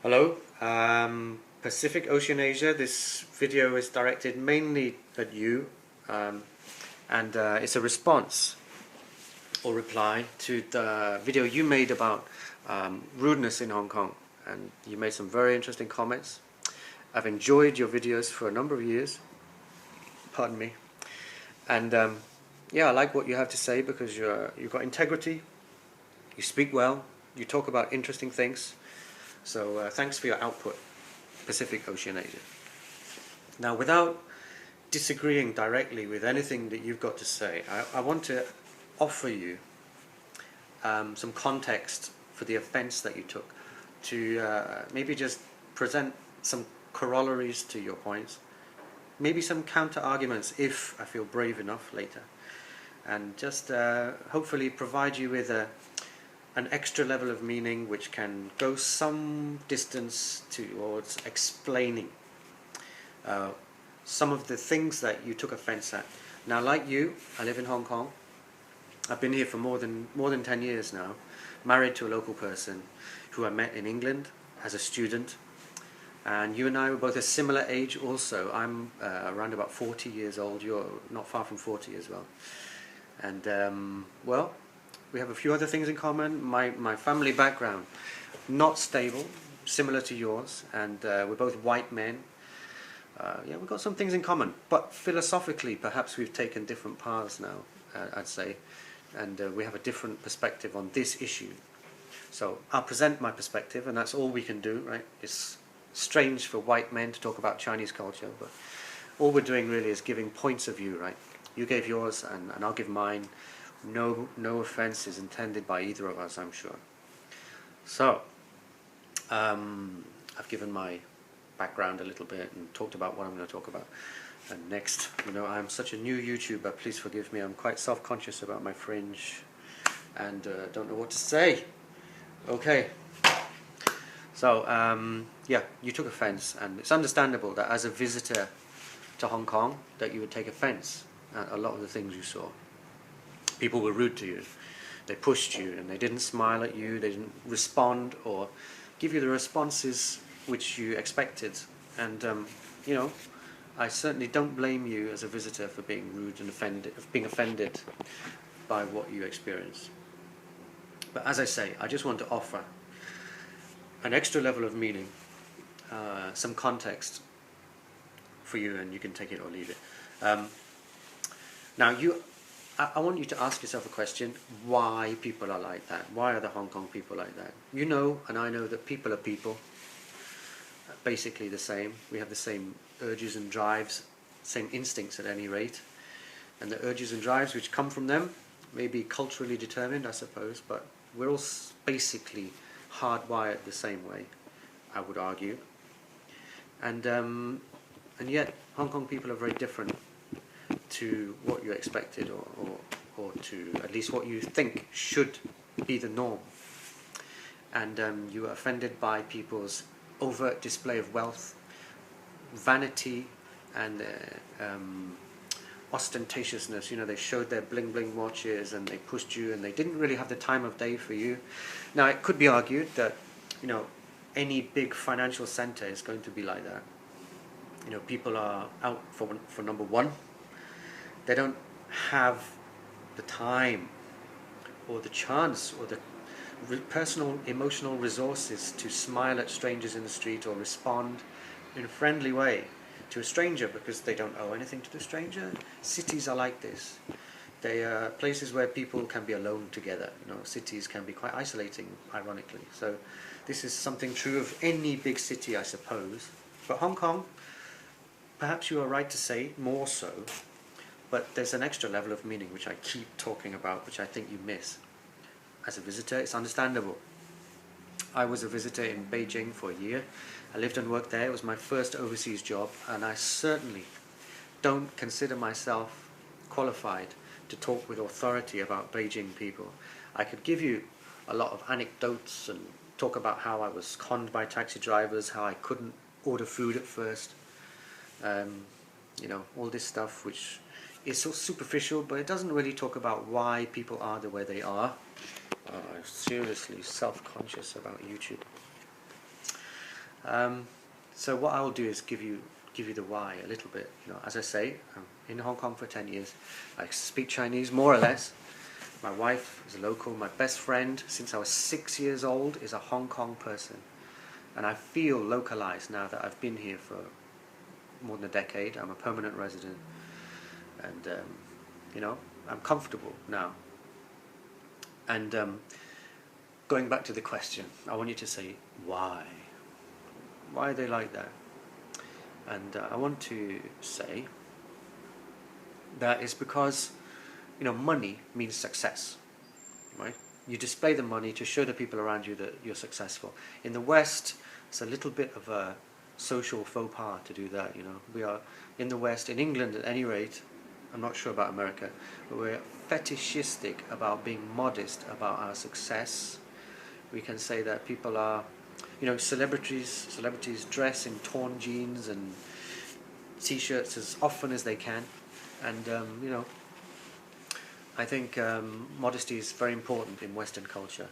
Hello, Pacificoceanasia. This video is directed mainly at you, and it's a response or reply to the video you made about rudeness in Hong Kong, and you made some very interesting comments. I've enjoyed your videos for a number of years, pardon me, and yeah, I like what you have to say because you've got integrity, you speak well, you talk about interesting things. So thanks for your output, Pacificoceanasia. Now, without disagreeing directly with anything that you've got to say, I want to offer you some context for the offence that you took, to maybe just present some corollaries to your points, maybe some counter-arguments if I feel brave enough later, and just hopefully provide you with an extra level of meaning which can go some distance towards explaining some of the things that you took offence at. Now, like you, I live in Hong Kong. I've been here for more than 10 years now, married to a local person who I met in England as a student, and you and I were both a similar age also. I'm around about 40 years old, you're not far from 40 as well. And well, we have a few other things in common. My family background, not stable, similar to yours, and we're both white men. Yeah, we've got some things in common, but philosophically perhaps we've taken different paths now, I'd say, and we have a different perspective on this issue. So I'll present my perspective, and that's all we can do, right? It's strange for white men to talk about Chinese culture, but all we're doing really is giving points of view, right? You gave yours, and I'll give mine. No offence is intended by either of us, I'm sure. So, I've given my background a little bit and talked about what I'm going to talk about. And next, I'm such a new YouTuber, please forgive me, I'm quite self-conscious about my fringe and don't know what to say. Okay. So, yeah, you took offence, and it's understandable that as a visitor to Hong Kong that you would take offence at a lot of the things you saw. People were rude to you, they pushed you, and they didn't smile at you, they didn't respond or give you the responses which you expected. And I certainly don't blame you as a visitor for being rude and being offended by what you experienced. But as I say, I just want to offer an extra level of meaning, some context for you, and you can take it or leave it. Now, I want you to ask yourself a question: why people are like that? Why are the Hong Kong people like that? You know, and I know that people are people, basically the same. We have the same urges and drives, same instincts at any rate. And the urges and drives which come from them may be culturally determined, I suppose, but we're all basically hardwired the same way, I would argue. And yet, Hong Kong people are very different to what you expected, or to at least what you think should be the norm. And you were offended by people's overt display of wealth, vanity, and ostentatiousness. They showed their bling bling watches, and they pushed you, and they didn't really have the time of day for you. Now, it could be argued that any big financial center is going to be like that. People are out for number one. They don't have the time or the chance or the personal emotional resources to smile at strangers in the street or respond in a friendly way to a stranger because they don't owe anything to the stranger. Cities are like this. They are places where people can be alone together. Cities can be quite isolating, ironically. So this is something true of any big city, I suppose. But Hong Kong, perhaps you are right to say, more so. But there's an extra level of meaning which I keep talking about, which I think you miss. As a visitor, it's understandable. I was a visitor in Beijing for a year. I lived and worked there. It was my first overseas job, and I certainly don't consider myself qualified to talk with authority about Beijing people. I could give you a lot of anecdotes and talk about how I was conned by taxi drivers, how I couldn't order food at first. All this stuff which is so superficial, but it doesn't really talk about why people are the way they are. I'm seriously self-conscious about YouTube. So what I'll do is give you the why a little bit. You know, as I say, I'm in Hong Kong for 10 years. I speak Chinese more or less. My wife is a local. My best friend since I was 6 years old is a Hong Kong person, and I feel localized now that I've been here for more than a decade. I'm a permanent resident, and you know, I'm comfortable now. And going back to the question, I want you to say why. Why are they like that? And I want to say that it's because, you know, money means success, right? You display the money to show the people around you that you're successful. In the West, it's a little bit of a social faux pas to do that, you know. We are, in the West, in England at any rate, I'm not sure about America, but we're fetishistic about being modest about our success. We can say that people are, you know, celebrities dress in torn jeans and t-shirts as often as they can, and you know, I think modesty is very important in Western culture.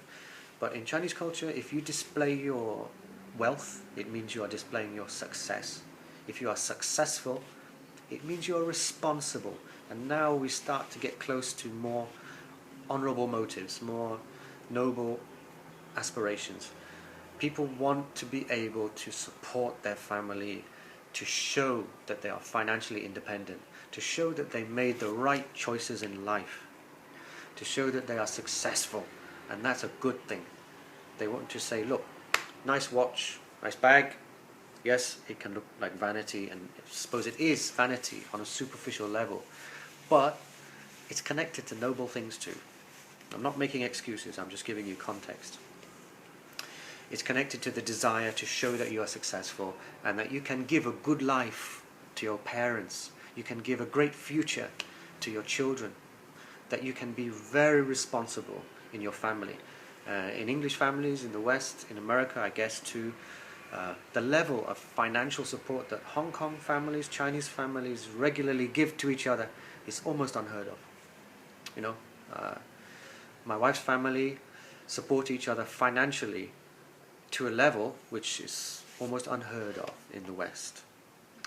But in Chinese culture, if you display your wealth, it means you are displaying your success. If you are successful, it means you are responsible. And now we start to get close to more honorable motives, more noble aspirations. People want to be able to support their family, to show that they are financially independent, to show that they made the right choices in life, to show that they are successful, and that's a good thing. They want to say, look, nice watch, nice bag. Yes, it can look like vanity, and I suppose it is vanity on a superficial level, but it's connected to noble things too. I'm not making excuses, I'm just giving you context. It's connected to the desire to show that you are successful and that you can give a good life to your parents, you can give a great future to your children, that you can be very responsible in your family. In English families, in the West, in America, I guess too, the level of financial support that Hong Kong families, Chinese families regularly give to each other is almost unheard of. You know, my wife's family support each other financially to a level which is almost unheard of in the West.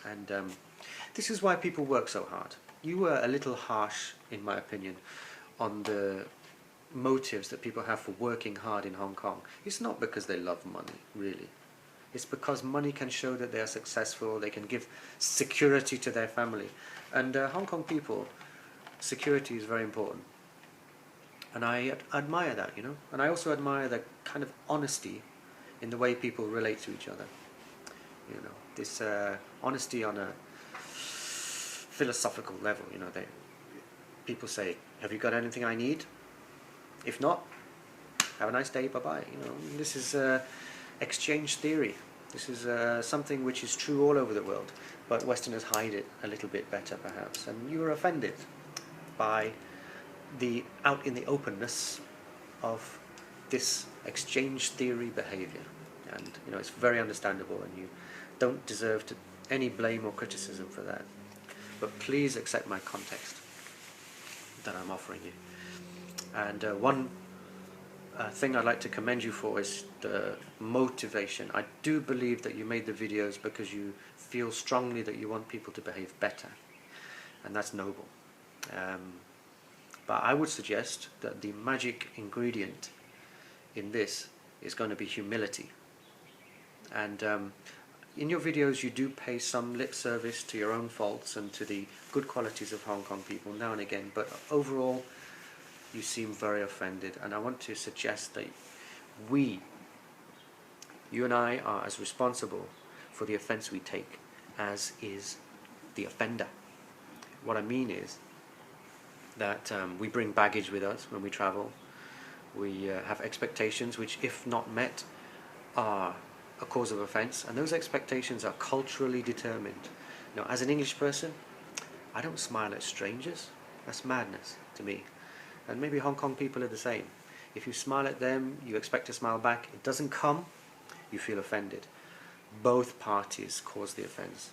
And this is why people work so hard. You were a little harsh, in my opinion, on the motives that people have for working hard in Hong Kong. It's not because they love money, really. It's because money can show that they are successful, they can give security to their family. And Hong Kong people, security is very important. And I admire that, you know. And I also admire the kind of honesty in the way people relate to each other. You know, this honesty on a philosophical level, you know. People say, have you got anything I need? If not, have a nice day, bye-bye. You know, this is exchange theory. This is something which is true all over the world, but Westerners hide it a little bit better, perhaps. And you are offended by the out in the openness of this exchange theory behavior, and you know, it's very understandable, and you don't deserve any blame or criticism for that. But please accept my context that I'm offering you. And one thing I'd like to commend you for is the motivation. I do believe that you made the videos because you feel strongly that you want people to behave better, and that's noble. But I would suggest that the magic ingredient in this is going to be humility. And in your videos you do pay some lip service to your own faults and to the good qualities of Hong Kong people now and again, but overall you seem very offended, and I want to suggest that you and I are as responsible for the offence we take as is the offender. What I mean is that we bring baggage with us when we travel. We have expectations which, if not met, are a cause of offence, and those expectations are culturally determined. You know, as an English person, I don't smile at strangers. That's madness to me. And maybe Hong Kong people are the same. If you smile at them, you expect to smile back. It doesn't come, you feel offended. Both parties cause the offence.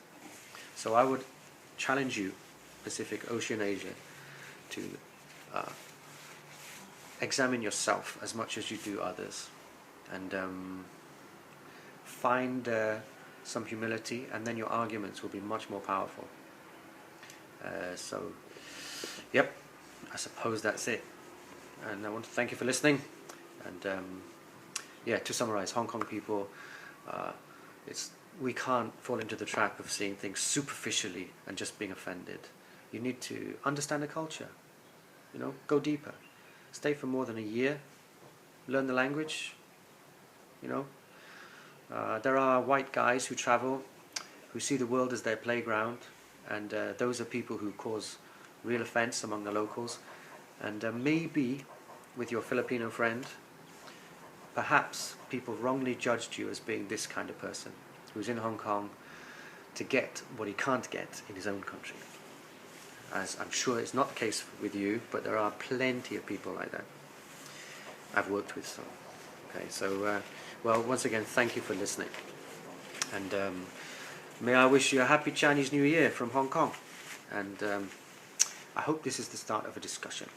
So I would challenge you, Pacificoceanasia, to examine yourself as much as you do others, and find some humility, and then your arguments will be much more powerful. So, yep, I suppose that's it. And I want to thank you for listening. And yeah, to summarize, Hong Kong people, we can't fall into the trap of seeing things superficially and just being offended. You need to understand the culture, go deeper. Stay for more than a year, learn the language, There are white guys who travel, who see the world as their playground, and those are people who cause real offense among the locals. And maybe with your Filipino friend, perhaps people wrongly judged you as being this kind of person who's in Hong Kong to get what he can't get in his own country. As I'm sure it's not the case with you, but there are plenty of people like that I've worked with. So, okay, so well, once again, thank you for listening, and may I wish you a happy Chinese New Year from Hong Kong. And I hope this is the start of a discussion,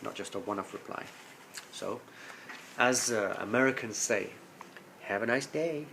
not just a one-off reply. So, as Americans say, have a nice day.